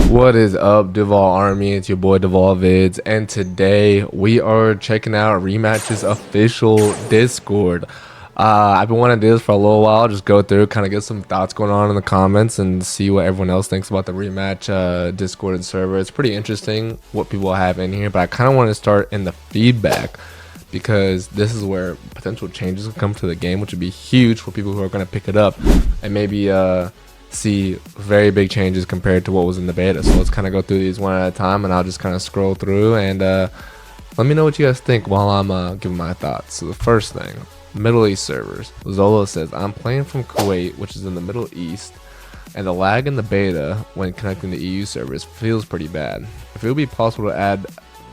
What is up, Duval Army? It's your boy Duvalvids, and today we are checking out ReMatch's official Discord. I've been wanting to do this for a little while, just go through, kind of get some thoughts going on in the comments, and see what everyone else thinks about the ReMatch Discord and server. It's pretty interesting what people have in here, but I kind of want to start in the feedback because this is where potential changes can come to the game, which would be huge for people who are going to pick it up and maybe see very big changes compared to what was in the beta. So let's kind of go through these one at a time, and I'll just kind of scroll through and let me know what you guys think while I'm giving my thoughts. So the first thing, Middle East servers. Zolo says, I'm playing from Kuwait, which is in the Middle East, and the lag in the beta when connecting to EU servers feels pretty bad. If it would be possible to add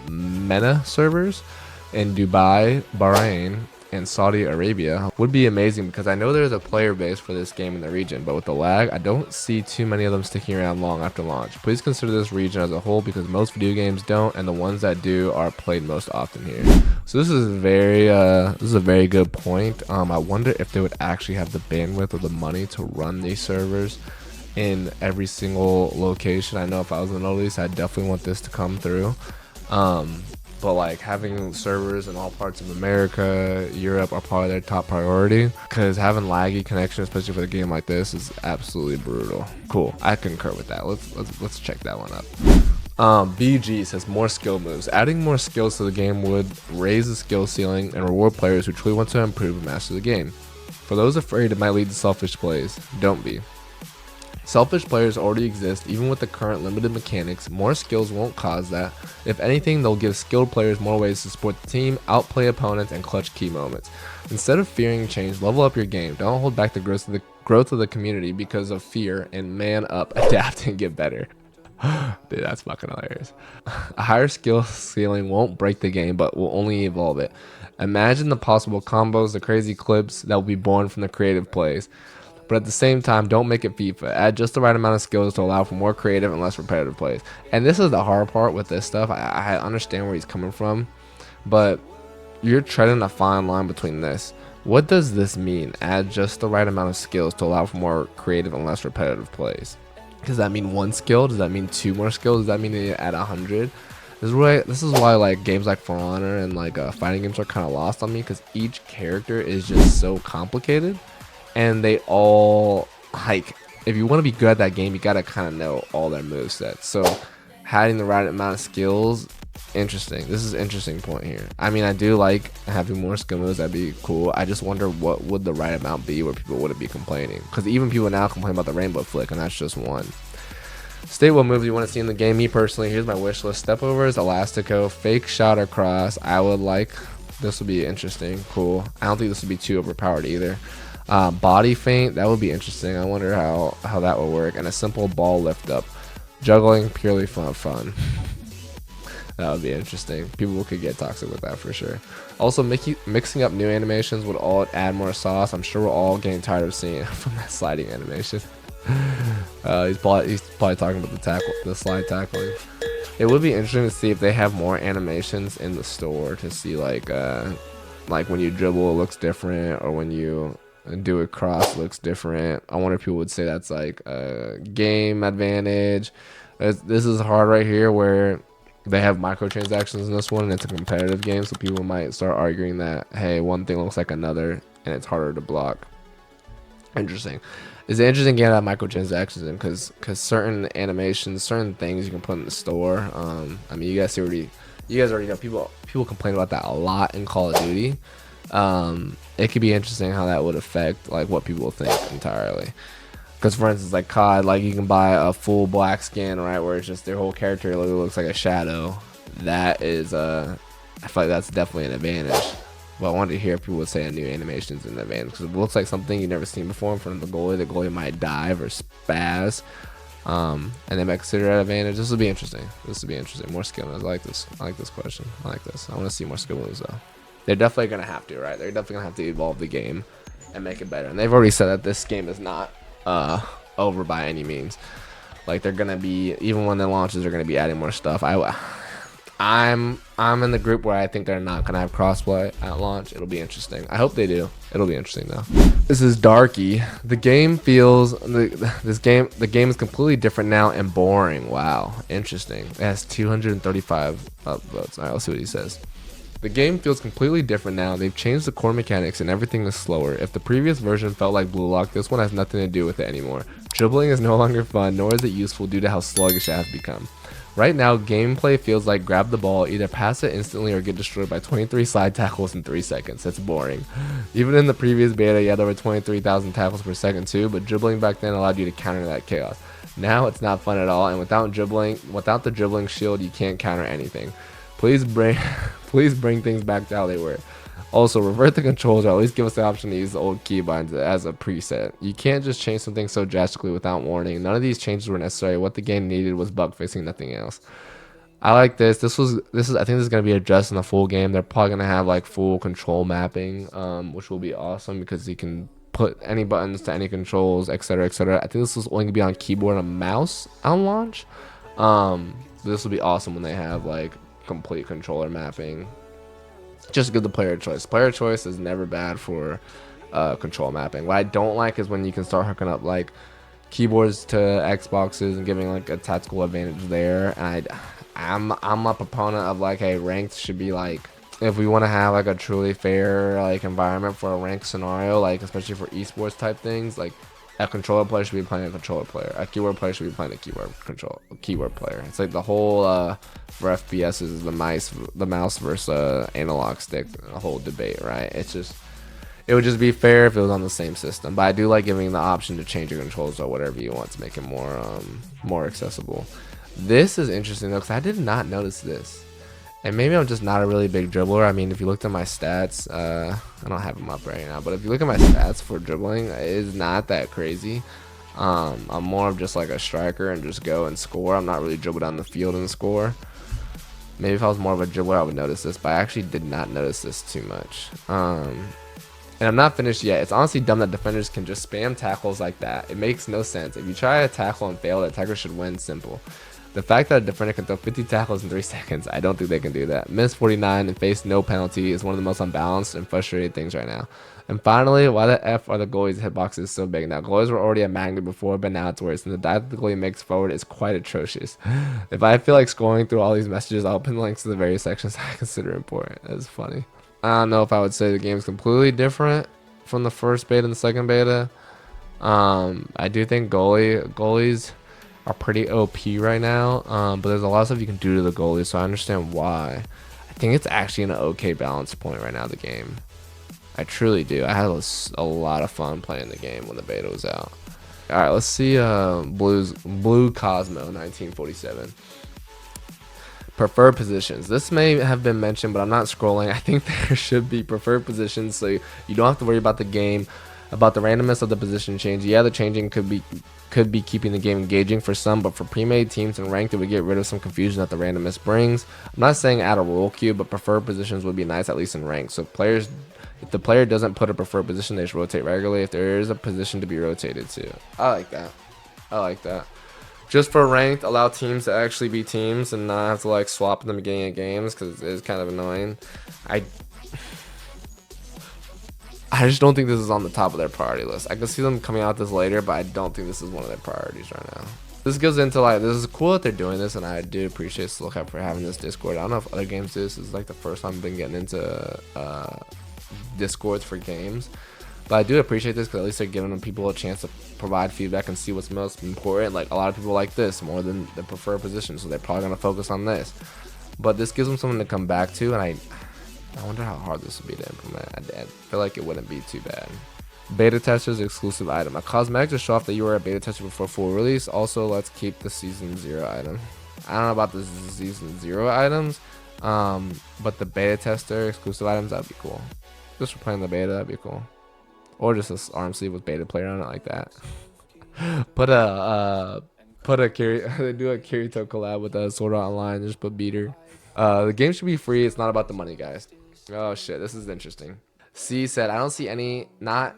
MENA servers in Dubai, Bahrain, and Saudi Arabia would be amazing, because I know there's a player base for this game in the region, but with the lag, I don't see too many of them sticking around long after launch. Please consider this region as a whole, because most video games don't, and the ones that do are played most often here. So this is a very good point. I wonder if they would actually have the bandwidth or the money to run these servers in every single location. I know if I was in the Middle East, I'd definitely want this to come through. But like having servers in all parts of America, Europe are probably their top priority, because having laggy connection, especially for a game like this, is absolutely brutal. Cool, I concur with that. Let's check that one up. BG says more skill moves. Adding more skills to the game would raise the skill ceiling and reward players who truly want to improve and master the game. For those afraid it might lead to selfish plays, don't be. Selfish players already exist. Even with the current limited mechanics, more skills won't cause that. If anything, they'll give skilled players more ways to support the team, outplay opponents, and clutch key moments. Instead of fearing change, level up your game. Don't hold back the growth of the community because of fear, and man up, adapt, and get better. Dude, that's fucking hilarious. A higher skill ceiling won't break the game, but will only evolve it. Imagine the possible combos, the crazy clips that will be born from the creative plays. But at the same time, don't make it FIFA. Add just the right amount of skills to allow for more creative and less repetitive plays. And this is the hard part with this stuff. I understand where he's coming from, but you're treading a fine line between this. What does this mean? Add just the right amount of skills to allow for more creative and less repetitive plays. Does that mean one skill? Does that mean two more skills? Does that mean you add 100? This is why like games like For Honor and like fighting games are kind of lost on me, because each character is just so complicated. And they all, like, if you want to be good at that game, you gotta kind of know all their movesets. So having the right amount of skills, interesting. This is an interesting point here. I mean, I do like having more skill moves. That'd be cool. I just wonder what would the right amount be where people wouldn't be complaining, because even people now complain about the rainbow flick, and that's just one. State what moves you want to see in the game. Me personally, here's my wish list: step overs, elastico, fake shot or cross. I would like this. Would be interesting, cool. I don't think this would be too overpowered either. Body feint, that would be interesting. I wonder how that would work. And a simple ball lift up. Juggling, purely fun. That would be interesting. People could get toxic with that for sure. Also, mixing up new animations would all add more sauce. I'm sure we're all getting tired of seeing it from that sliding animation. He's probably talking about the slide tackling. It would be interesting to see if they have more animations in the store, to see like when you dribble it looks different, or when you do a cross looks different. I wonder if people would say that's like a game advantage. This is hard right here, where they have microtransactions in this one, and it's a competitive game, so people might start arguing that, hey, one thing looks like another and it's harder to block. Interesting. It's an interesting game to have microtransactions in, because certain animations, certain things you can put in the store. I mean, you guys already know people complain about that a lot in Call of Duty. It could be interesting how that would affect like what people think entirely. Because for instance, like COD, like you can buy a full black skin, right, where it's just their whole character literally looks like a shadow. That is I feel like that's definitely an advantage. But I wanted to hear if people would say a new animations in the advantage, because it looks like something you've never seen before in front of the goalie. The goalie might dive or spaz, and they might consider that advantage. This will be interesting. More skill moves. I like this question. I like this. I want to see more skill moves though. They're definitely gonna have to, right? They're definitely gonna have to evolve the game and make it better. And they've already said that this game is not over by any means. Like they're gonna be, even when it launches, they're gonna be adding more stuff. I'm in the group where I think they're not gonna have crossplay at launch. It'll be interesting. I hope they do. It'll be interesting though. This is Darky. The game feels the game is completely different now and boring. Wow, interesting. It has 235 upvotes. All right, let's see what he says. The game feels completely different now. They've changed the core mechanics and everything is slower. If the previous version felt like Blue Lock, this one has nothing to do with it anymore. Dribbling is no longer fun, nor is it useful due to how sluggish it has become. Right now, gameplay feels like grab the ball, either pass it instantly or get destroyed by 23 side tackles in 3 seconds. That's boring. Even in the previous beta, you had over 23,000 tackles per second too, but dribbling back then allowed you to counter that chaos. Now it's not fun at all, and without the dribbling shield, you can't counter anything. Please bring, please bring things back to how they were. Also, revert the controls or at least give us the option to use the old keybinds as a preset. You can't just change something so drastically without warning. None of these changes were necessary. What the game needed was bug fixing, nothing else. I like this. This is I think this is gonna be addressed in the full game. They're probably gonna have like full control mapping, which will be awesome because you can put any buttons to any controls, etc., etc. I think this is only gonna be on keyboard and mouse on launch. This will be awesome when they have like complete controller mapping. Just give the player choice. Player choice is never bad for control mapping. What I don't like is when you can start hooking up like keyboards to Xboxes and giving like a tactical advantage there. And I'm a proponent of like, hey, ranked should be like, if we want to have like a truly fair like environment for a ranked scenario, like especially for esports type things, like a controller player should be playing a controller player. A keyboard player should be playing a keyboard player. It's like the whole for FPS is the mouse versus analog stick, a whole debate, right? It would just be fair if it was on the same system. But I do like giving the option to change your controls or whatever you want to make it more accessible. This is interesting though, because I did not notice this. And maybe I'm just not a really big dribbler. I mean, if you looked at my stats, I don't have them up right now, but if you look at my stats for dribbling, it's not that crazy. I'm more of just like a striker and just go and score. I'm not really dribble down the field and score. Maybe if I was more of a dribbler, I would notice this, but I actually did not notice this too much. And I'm not finished yet. It's honestly dumb that defenders can just spam tackles like that. It makes no sense. If you try a tackle and fail, the attacker should win. Simple. The fact that a defender can throw 50 tackles in 3 seconds, I don't think they can do that. Miss 49 and face no penalty is one of the most unbalanced and frustrating things right now. And finally, why the F are the goalies' hitboxes so big now? Goalies were already a magnet before, but now it's worse. And the dive the goalie makes forward is quite atrocious. If I feel like scrolling through all these messages, I'll pin links to the various sections I consider important. That's funny. I don't know if I would say the game's completely different from the first beta and the second beta. I do think goalies are pretty OP right now, but there's a lot of stuff you can do to the goalie, so I understand why. I think it's actually an okay balance point right now, the game. I truly do. I had a lot of fun playing the game when the beta was out. Alright, let's see Blue Cosmo 1947. Preferred positions. This may have been mentioned, but I'm not scrolling. I think there should be preferred positions, so you don't have to worry about the game, about the randomness of the position change. Yeah, the changing could be keeping the game engaging for some, but for pre-made teams and ranked, it would get rid of some confusion that the randomness brings. I'm not saying add a rule queue, but preferred positions would be nice, at least in ranked. So if the player doesn't put a preferred position, they should rotate regularly if there is a position to be rotated to. I like that. I like that. Just for ranked, allow teams to actually be teams and not have to like swap in the beginning of games, because it is kind of annoying. I just don't think this is on the top of their priority list. I can see them coming out this later, but I don't think this is one of their priorities right now. This goes into like, this is cool that they're doing this, and I do appreciate Slowcap for having this Discord. I don't know if other games do this. This is like the first time I've been getting into Discords for games. But I do appreciate this because at least they're giving people a chance to provide feedback and see what's most important. Like a lot of people like this more than the preferred position, so they're probably gonna focus on this. But this gives them something to come back to, and I wonder how hard this would be to implement. I feel like it wouldn't be too bad. Beta testers exclusive item. A cosmetic to show off that you were a beta tester before full release. Also, let's keep the season 0 item. I don't know about the season 0 items, but the beta tester exclusive items, that'd be cool. Just for playing the beta, that'd be cool. Or just this arm sleeve with beta player on it like that. Put a they do a Kirito collab with Sword Art Online. Just put beater. The game should be free. It's not about the money, guys. Oh shit, this is interesting. C said, I don't see not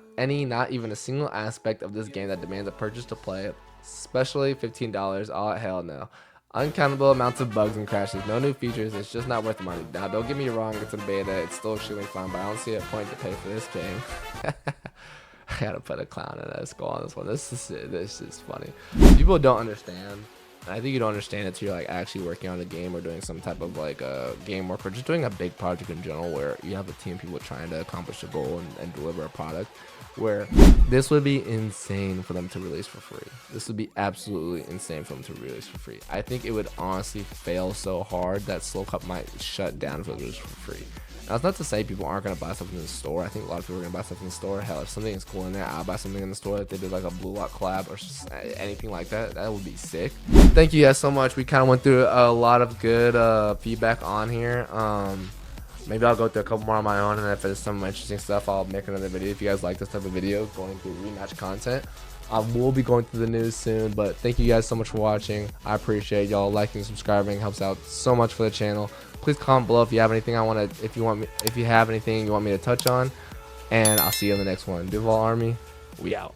even a single aspect of this game that demands a purchase to play, especially $15. Oh hell no. Uncountable amounts of bugs and crashes. No new features. It's just not worth the money. Now, don't get me wrong. It's in beta. It's still extremely fun, but I don't see a point to pay for this game. I gotta put a clown in a skull on this one. This is funny. People don't understand. I think you don't understand it until you're like actually working on a game or doing some type of like game work or just doing a big project in general where you have a team of people trying to accomplish a goal and deliver a product. Where this would be insane for them to release for free. This would be absolutely insane for them to release for free. I think it would honestly fail so hard that Slow Cup might shut down if it was for free. Now, it's not to say people aren't going to buy stuff in the store. I think a lot of people are going to buy stuff in the store. Hell, if something is cool in there, I'll buy something in the store. If they did like a Blue Lock collab or just anything like that, that would be sick. Thank you guys so much. We kind of went through a lot of good feedback on here. Maybe I'll go through a couple more on my own, and if there's some interesting stuff, I'll make another video. If you guys like this type of video, going through ReMatch content, we'll be going through the news soon. But thank you guys so much for watching. I appreciate y'all liking, subscribing. It helps out so much for the channel. Please comment below if you have anything if you have anything you want me to touch on, and I'll see you in the next one. Duval Army, we out.